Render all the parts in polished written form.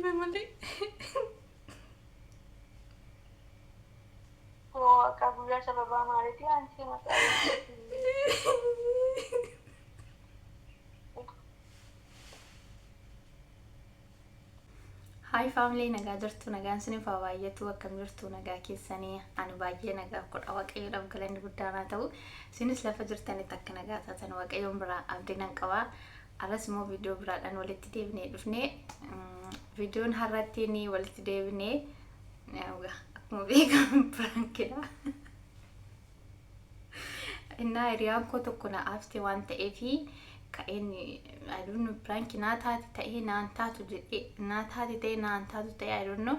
بملي هو كابويا سببا مالتي أنتي مسألة هاي فاميلي نجا درتو نجا سني فوايتو وكم درتو نجا كيساني أنا باجي نجا كل أوقات يوم كلن قدامنا تو سنس لفجر تاني تك نجا تاتن وقت يوم برا أبدينا كوا على سمو فيديو برا أنا ولدت ديفني دفني فيديو نهارتيني ولدت ديفني نعوجا أكمل بيكم برانكلا إنها ريان كتو كنا أفتي وانت إفي كأني I don't know prank ناتها تتأيه نانتاتو جدي ناتها تتأيه نانتاتو تتأيه I don't know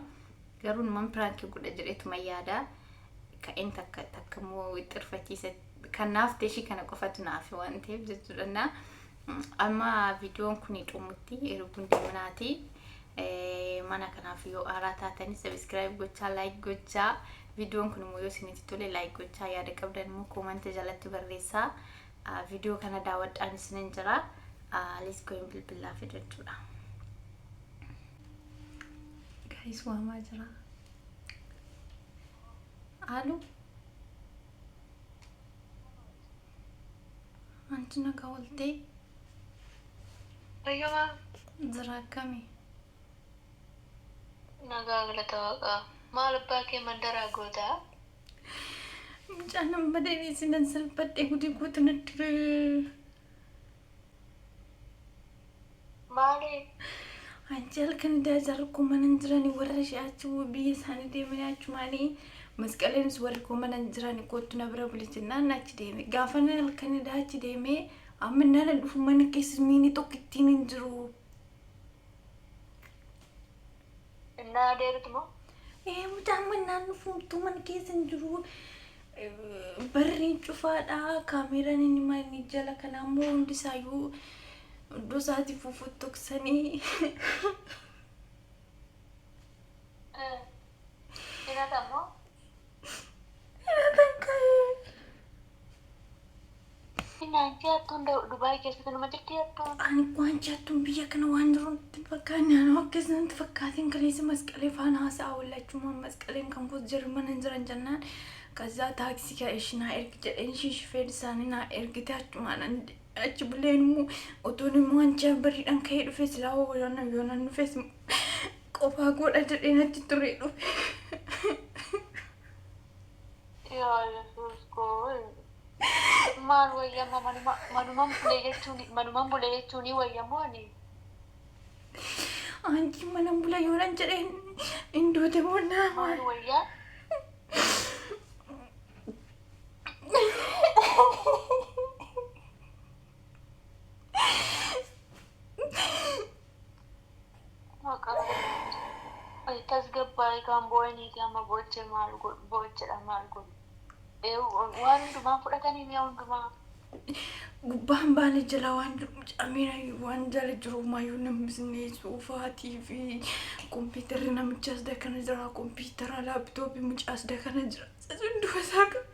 قرون من prank يقول أجريت ميادا كأن تكمو وترفتي ست كان نافتشي كان قفتو نافي وانتي بجد لنا أما فيديو كوني تومتي يربون دمناتي mana kanaaf yoo aaraa taatanii subscribe gochaa like gochaa viidiyoon kun immoo yoo isinitti tole like gochaa yaada qabdan immoo comment jalatti barreessaa viidiyoo kana daawwadhaan isinin jira let's go in bilbilaa fidachuudha guys waamaa jira alu anti nagaa waltee أيوة jira akkamii نقاقلة توقع ما لباكي من درا قوتا Jangan badai ni sinan selpat ikut ikut nanti. مالي Anjal kan dah jar kumanan jerani warasi acu bias hani dia mana acu mani. Maskalen suar kumanan jerani kotu na berapa licin aci dia me. Gafana kan dah aci dia me. Amin nana dufu mana kes mini to kitinin jeru. نادر تمو Mudah mana dufu tu mana kesin jeru. Berrin cufat kamera ni mana jala kan amu undi sayu. Dosati fufutok sani. إنا تمو إنا أنتي أتون دبي كيسة نما جرتي أتون Ani kuanca tumbiya kana wanjron tfakani ana wakisnan tfakatin kalisi maskale fana hasa awla chuma maskalen kan ko jerman anjran jannan kaza taxi ka ishna ergite enshi shfed sanina ergite chuma nan achbulen mu otoni mu anca bari dan kai du fes lawo yona yona nu fes qofa goda dedena titore du يا يسوس كول maal wayyama manuman bulee jechuuni wayyamooni anci manam bula yoran jaren indo te mona maal wayyaa tasgabbaa'ee kan boo'aniiti amma boo'echa maal godhu boo'echadha maal godhu waan hundumaa fudhatanii mi'a hundumaa gubbaan baane jala waan camina waan jala jiru maayuu namni soofaatii fi kompiitarri namichaas dakana jira kompiitara laaptooppii mucaas dakana jira sasunduu isaa qaba.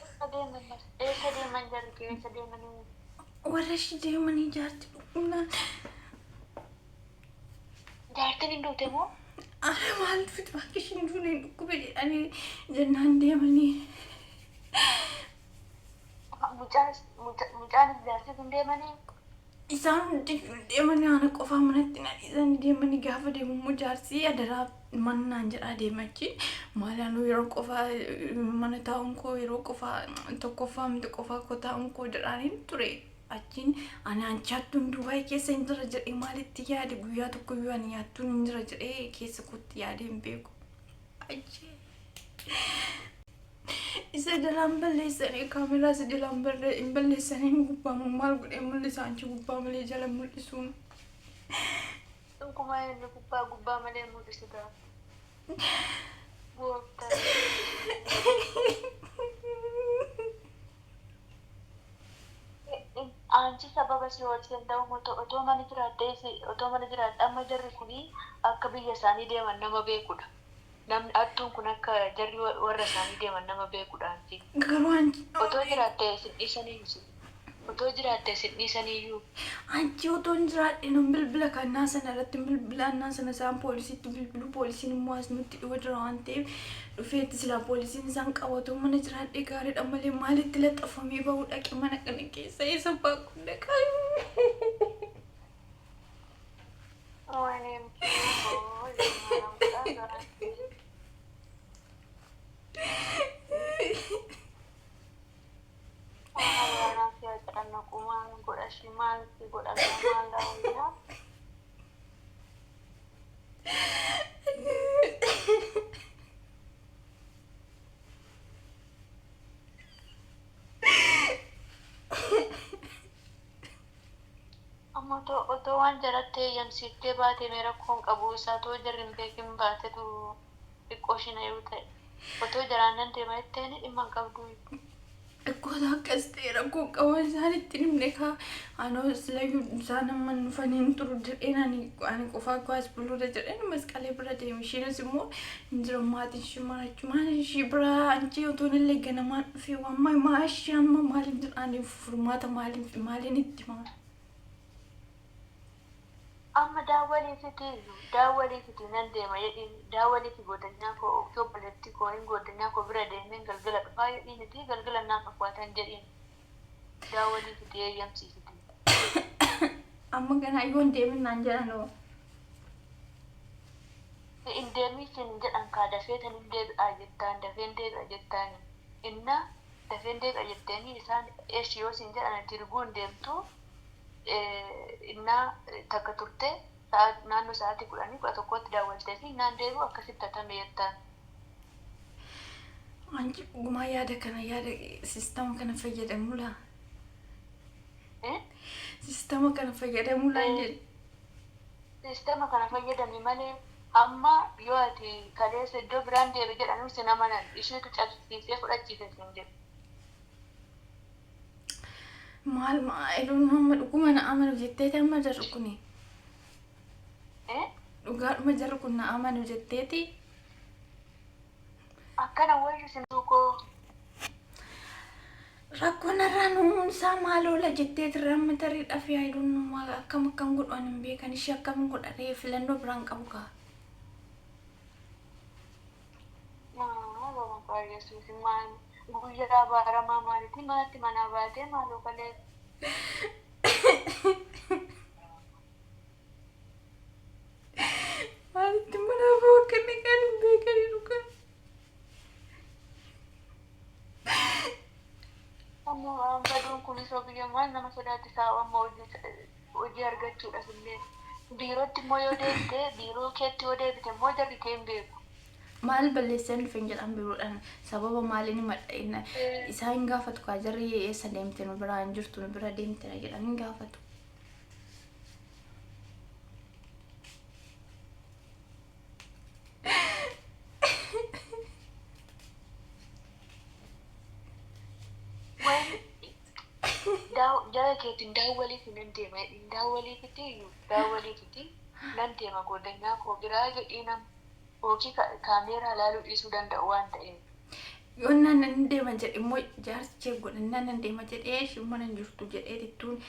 eessa deeman jarri keessa deemanii warra ishii deemanii jaarti dhugumnaan jaartiin hin duute moo ana maal fiti bakka ishiin duune hin dhukkube jedhanii jennaan deemanii mucaanis jaartis hin deemanii isaan hundi deemanii ana qofaa manatti na dhiisanii deemanii gaafa deemummoo jaarsii adaraa mannaan jedhaa deemachi maalaan yeroo qofaa mana taa'uun koo yeroo qofaa tokkoffaa miti qofaa koo taa'uun koo jedhaaniin ture achiin ani anchaattuun duubaayii keessa hin jira jedhee maalitti yaade guyyaa tokko iyyuu ani yaattuun hin jira jedhee keessa kootti yaadee hin beeku achii isa dalaan balleessanii kaameraa isa dalaan balleessanii gubbaamu maal godhee mul'isa anchi gubbaa malee jala mul'isuun dhuguma inni gubbaa malee mul'isuudha gooftaa anchi sababa si wajjin ta'u otoo mana jiraadhe amma jarri kuni akka biyya isaanii deeman nama beekudha namni attuun kun akka jarri warra isaanii deeman nama beekuudhaanti. Garuu Otoo jiraattee isin dhiisanii otoo jiraattee isin dhiisaniiyyuu anchi otoo hin jiraadhe nun bilbila kannaa sana irratti bilbila annaa sana isaan poolisiitti bilbilu poolisiin immoo as nutti dhiyoo jira waan ta'eef dhufeetti silaa poolisiin isaan qabatu mana jiraadhe gaariidha malee maalitti laxxafamee bahuu dhaqe mana kana keessa isa baakuu dhaqaa. Otoo waan jarattee eeyyamsiiftee baatee mee rakkoon qabu isaa otoo jarri hin beekin baatetu xiqqoo shina yoo ta'e otoo jaraan nan deema jetteen dhimma hin qabdu. Dhukkuba akkas ta'e rakkoon qaban isaan itti himne kaa anoo silayyuu isaan amma dhufanii hin turu jedheen ani qofaa kuwaas buluudha jedheen masqalee bira deeme ishiinis immoo hin jiru maatiin ishii marachu maal ishii bira anchi otoo illee ganamaan dhufee waan maashii amma maaliin jedhaaniif furmaata maaliin itti maa. Amma daawwaliifiti nan deema jedhiin daawwaliifi godinyaa koo obboleettii koo hin godinyaa koo bira deemeen galgala dhufaa jedhiiniti galgala naan dhufwaatan jedhiin daawwaliifiti eeyyamsiifiti. Amma ganaa yoo hin deemin naan jedhanoo. Hin deemiisin jedhan kaa dafeetan hin deebi'aa jettaan dafeen deebi'a jettaan inna dafeen deebi'a jetteeni isaan eeshi yoo sin jedhan dirguu hin deemtu. Inna takka turte naannoo sa'aatii 11 daawwaltee fi naan deebi'u akkasitti hatame jettaan. Anchi gumaa yaada sistama kana fayyadamu laa. Sistama kana fayyadamu laa jedhe. Sistama kana fayyadami malee amma yoo ati kaleessa iddoo biraan deebi jedhanii si namanan isheetu cabsiisee fudhachiise sin jedhu. Maal maayiluun amma dhuguma na amanu jetteeti amma jarri kuni. Dhugaadhuma jarri kun na amanu jetteeti. Akkana wayyu sin duukoo. Rakkoon irraa nuumuun isaa maal oola jetteeti ramma tarii dhafee ayiluun akkam godhan hin beekan ishee akkam godhatee filannoo biraan qabu kaa. Yesuusin maal guyyaa baaramaa maalitti maalatti manaa baatee maaloo kalee. Maalitti manaa ba'u akkanni kan hin beekanii dhugan. Amma baduun kunis biyya maal nama sodaachisaa amma hojii argachuudhas illee biirootti immoo yoo deemte biiroo keetti yoo deebite immoo jarri kee hin beeku. Maal balleessan dhufeen jedhan biroodhaan sababa maaliin madha'ina isaan gaafatu kaa jarri eessa deemte nu bira hin jirtu nu bira deemte jedhan hin gaafatu. Jala keetiin daawwaliif nan deema daawwaliifiti nan deema godinyaa koo biraa jedhii nama. Hojii kaameeraa ilaaluu dhiisuu danda'u waan ta'eef. Yoo nan deema jedhe immoo jaarsi cheek godhan nan deema jedhee shimma nan jirtu jedhee dittuun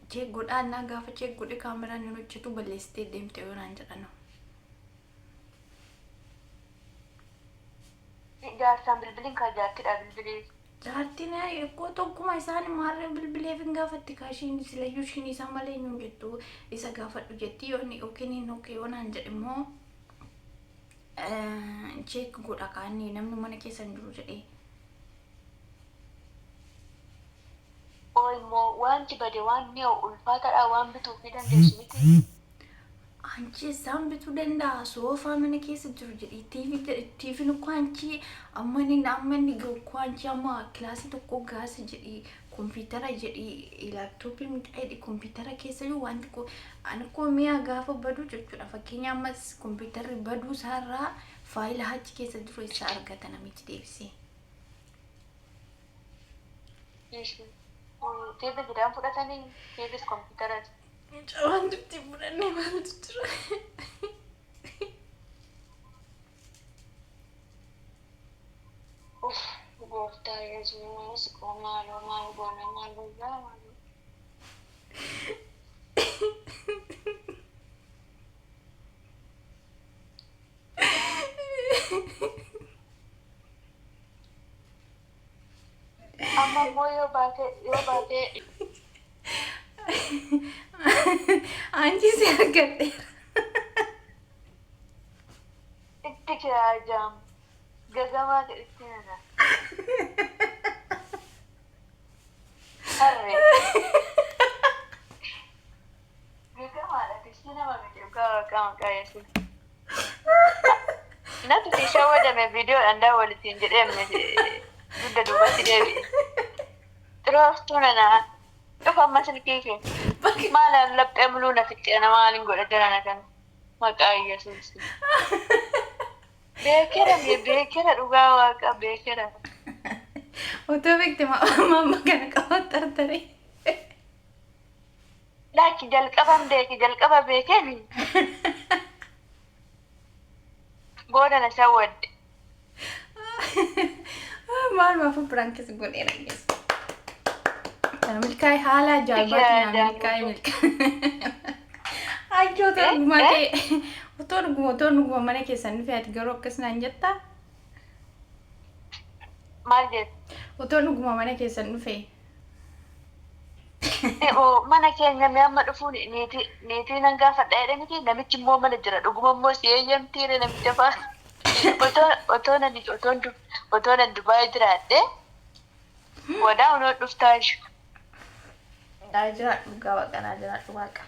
cheek godhaan naa gaafa cheek godhe kaameraan hin hojjetu balleessitee deemte yoo naan jedhan. Jaarsaan bilbiliin kaa jaartidha bilbilee. Jaartiin eeggoo tokkuma isaan maarree bilbileef hin gaafatti kaashiin silayyuu ishiin isaa malee hin jettu isa gaafadhu jetti yoo inni yookiin hin ookee yoo naan jedhe immoo. Cheek godha kaanii namni mana keessa hin jiru jedhee. Immoo wanti bade waan mi'a ulfaataadha waan bituuf ni dandeessu miti. Anchi isaan bituu danda'a soofaa mana keessa jiru jedhee tiiviin ukkoo anchi amma inni ukkoo anchi amma kilaasii tokko gaasa jedhee kompiitara jedhee laaptooppii midhaadhi kompiitara keessa jiru wanti ani koo mi'a gaafa baduu jechuudha fakkeenya ammas kompiitarri baduu isaarraa faayila achi keessa jiru isaa argata namichi deebisee. Teebbi gidaan fudhatanii teebbis kompiitaraati. Wanti itti fudhannee maaltu jira? gooftaa Yesuus maaloo maal goone maal guyyaa maaloo. Amma immoo yoo baatee Anchi si argadheera. itti kiraa jaam gagamaa itti nana. Harree. Gagamaadha tisni nama gadi qama qayeessu. Natti si shawwadame viidiyoodhaan daawwalitiin jedhee dugda duubatti deebi'e. Xirooftuu nanaa dhufa amma silkii kee. Maalaan laphee muluu na fixxee na maaliin godha jarana kana. Maqaa Yesuus. Beekera dhugaa waaqa beekera. Otoo beekte mamma kana qabattee. Laakki jalqaba beekeen booda na shawwadde. Maal maafu pranks godheera geessa. Kana milkaa'e haala ajaa'ibaatiin milkaa'e. Ajjoo otoo dhuguma mana keessan dhufee ati garuu akkas naan jettaa? Maal jettu? Otoo dhuguma mana keessan dhufee. Mana keenya amma dhufuun niitii nan gaafadha jedhanii namichi immoo mana jira dhuguma immoo si eeyyamtiire namicha fa'a otoo nan Dubaay jiraadhe wadaa unoo dhuftaa jiru. Jiraadhu dhugaa waaqanaa jiraadhu waaqa.